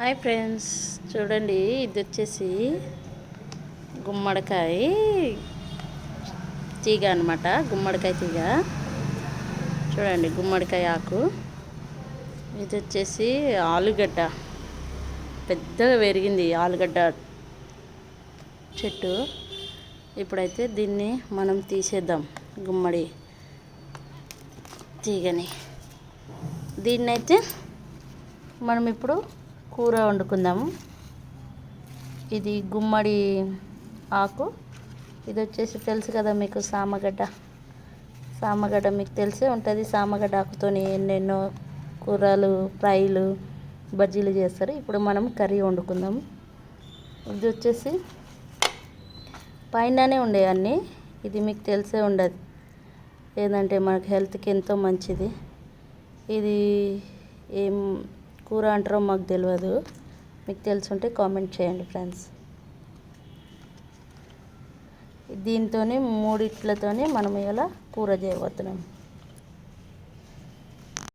Hi friends, చూడండి ఇది వచ్చేసి గుమ్మడికాయ తీగ అనమాట. గుమ్మడికాయ తీగ చూడండి, గుమ్మడికాయ ఆకు. ఇది వచ్చేసి ఆలుగడ్డ, పెద్దగా పెరిగింది ఆలుగడ్డ చెట్టు. ఇప్పుడైతే దీన్ని మనం తీసేద్దాం, గుమ్మడి తీగని. దీన్నైతే మనం ఇప్పుడు కూర వండుకుందాము. ఇది గుమ్మడి ఆకు. ఇది వచ్చేసి తెలుసు కదా మీకు, సామగడ్డ. సామగడ్డ మీకు తెలిసే ఉంటుంది. సామగడ్డ ఆకుతోని ఎన్నెన్నో కూరలు, ఫ్రైలు, బజ్జీలు చేస్తారు. ఇప్పుడు మనం కర్రీ వండుకుందాము. ఇది వచ్చేసి పైననే ఉండే అన్నీ. ఇది మీకు తెలిసే ఉండదు, ఏంటంటే మనకు హెల్త్కి ఎంతో మంచిది. ఇది ఏం కూర అంటారో మాకు తెలియదు. మీకు తెలుసుంటే కామెంట్ చేయండి ఫ్రెండ్స్. దీంతో మూడిట్లతోనే మనం ఇలా కూర చేయబోతున్నాం.